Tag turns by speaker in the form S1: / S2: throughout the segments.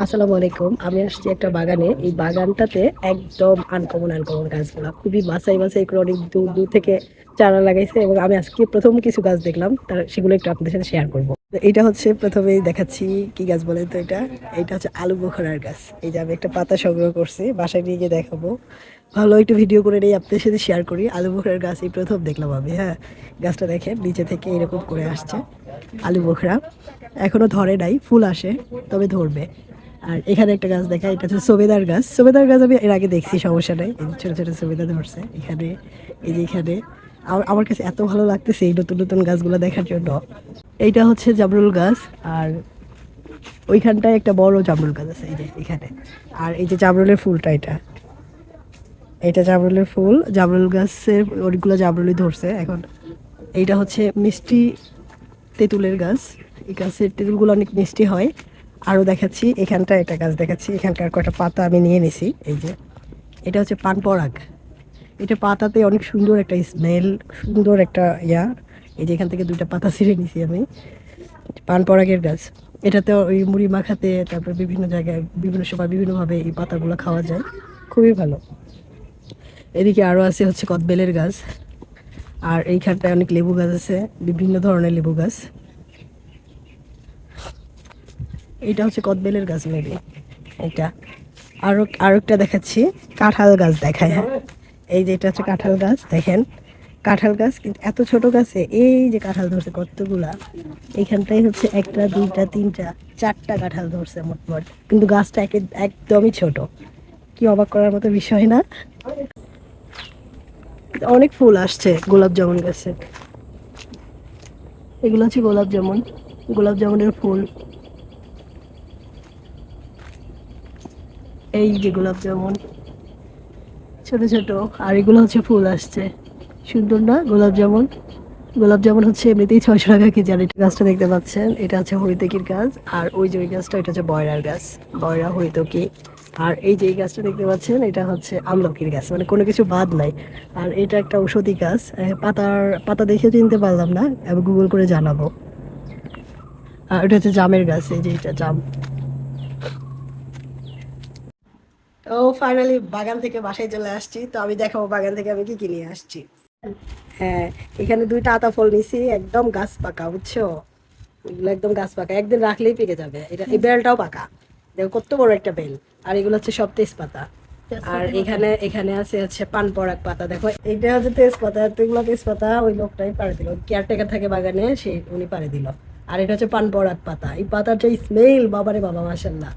S1: আসসালামু আলাইকুম। আমি আসছি একটা বাগানে। এই বাগানটাতে একদম আনকমন আনকমন গাছগুলা খুবই বাছাই বাছাই করে অনেক দূর দূর থেকে চারা লাগাইছে, এবং আমি আজকে প্রথম কিছু গাছ দেখলাম, তার সেগুলো একটু আপনাদের সাথে শেয়ার করবো। তো এটা হচ্ছে প্রথমেই দেখাচ্ছি কি গাছ বলেন তো। এটা হচ্ছে আলু বোখরার গাছ। এই যে আমি একটা পাতা সংগ্রহ করছি, বাসায় নিয়ে গিয়ে দেখাবো। ভালো একটু ভিডিও করে নিয়ে আপনাদের সাথে শেয়ার করি। আলু বোখরার গাছ এই প্রথম দেখলাম আমি। হ্যাঁ, গাছটা দেখেন নিচে থেকে এরকম করে আসছে আলু বোখরা। এখনো ধরে নাই, ফুল আসে তবে ধরবে। আর এখানে একটা গাছ দেখা, এটা হচ্ছে সবেদার গাছ। সবেদার গাছ আমি এর আগে দেখছি, সমস্যা নেই। এই যে ছোট ছোট সবেদা ধরছে এখানে, এই যে এখানে। আমার কাছে এত ভালো লাগতেছে এই নতুন নতুন গাছগুলো দেখার জন্য। এইটা হচ্ছে জামরুল গাছ। আর ওইখানটায় একটা বড় জামরুল গাছ আছে, এই যে এখানে। আর এই যে জামরুলের ফুলটা, এটা এটা জামরুলের ফুল। জামরুল গাছের অনেকগুলো জামরুলই ধরছে এখন। এইটা হচ্ছে মিষ্টি তেঁতুলের গাছ। এই গাছের তেঁতুলগুলো অনেক মিষ্টি হয়। আরও দেখাচ্ছি, এখানটা একটা গাছ দেখাচ্ছি, এখানকার কয়েকটা পাতা আমি নিয়ে নিছি। এই যে এটা হচ্ছে পান পরাগ। এটা পাতাতে অনেক সুন্দর একটা স্মেল, সুন্দর একটা এই যে এখান থেকে দুইটা পাতা ছিঁড়ে নিছি আমি। পান পরাগের গাছ। এটাতে ওই মুড়ি মাখাতে, তারপর বিভিন্ন জায়গায় বিভিন্ন সময় বিভিন্নভাবে এই পাতাগুলো খাওয়া যায়, খুবই ভালো। এদিকে আরও আছে হচ্ছে কদবেলের গাছ। আর এইখানটায় অনেক লেবু গাছ আছে, বিভিন্ন ধরনের লেবু গাছ। এটা হচ্ছে কদবেলের গাছ মেবি এটা। আরো একটা দেখাচ্ছি, কাঁঠাল গাছ দেখায়। হ্যাঁ, এই যে এটা হচ্ছে কাঁঠাল গাছ, দেখেন কাঁঠাল গাছ। কিন্তু এত ছোট গাছে এই যে কাঁঠাল ধরছে কতগুলা। এইখানটাই হচ্ছে একটা দুইটা তিনটা চারটা কাঁঠাল ধরছে মোটমোট, কিন্তু গাছটা একদমই ছোট। কি অবাক করার মতো বিষয় না? অনেক ফুল আসছে গোলাপ জামুন গাছে। এগুলো হচ্ছে গোলাপ জামুন, গোলাপ জামুনের ফুল। এই যে গোলাপ জামুন ছোট ছোট। আর এগুলো হচ্ছে ফুল আসছে, সুন্দর না গোলাপ জামুন? গোলাপ জামুন হচ্ছে এমনিতেই 600 টাকা কেজি। আর এটা গাছটা দেখতে পাচ্ছেন, এটা হচ্ছে হরিতকির গাছ। আর ওই যে ওই গাছটা, এটা হচ্ছে বয়রার গাছ, বয়রা হরিতকি। আর এই যে এই গাছটা দেখতে পাচ্ছেন, এটা হচ্ছে আমলকির গাছ, মানে কোনো কিছু বাদ নাই। আর এটা একটা ঔষধি গাছ। পাতা দেখে চিনতে পারলাম না, আমি গুগল করে জানাবো। আর এটা হচ্ছে জামের গাছ, এই যে এটা জাম। তো ফাইনালি বাগান থেকে বাসায় চলে আসছি। তো আমি দেখাবো বাগান থেকে আমি কি কি নিয়ে আসছি। হ্যাঁ, এখানে দুইটা আতা ফল নিছি, একদম গাছ পাকা, বুঝছো? এগুলো একদম গাছ পাকা, একদিন রাখলেই পেকে যাবে। এটা এই বেলটাও পাকা, দেখো কত বড় একটা বেল। আর এগুলো হচ্ছে সব তেজপাতা। আর এখানে এখানে আছে হচ্ছে পান পরাগ পাতা, দেখো এইটা হচ্ছে তেজপাতা। এতগুলো তেজপাতা ওই লোকটাই পাড়ে দিল, কেয়ারটেকার থাকে বাগানে, সে উনি পাড়ে দিল। আর এটা হচ্ছে পান পরাগ পাতা। এই পাতার যে স্মেল, বাবারে বাবা, মাশাল্লাহ।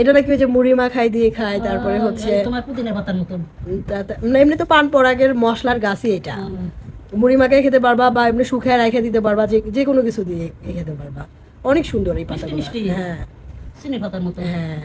S1: এটা নাকি ওই যে মুড়ি মাখাই দিয়ে খায়, তারপরে হচ্ছে
S2: তোমার পুদিনা পাতার মতন।
S1: না, এমনি তো পান পরাগের মশলার গাছই এটা। মুড়ি মাখায় খেতে পারবা, বা এমনি শুকায় রেখে দিতে পারবা, যে যে কোনো কিছু দিয়ে খেতে পারবা। অনেক সুন্দর এই
S2: মিষ্টি
S1: পাতাগুলো।
S2: মিষ্টি
S1: হ্যাঁ
S2: চিনি পাতার মতো।
S1: হ্যাঁ,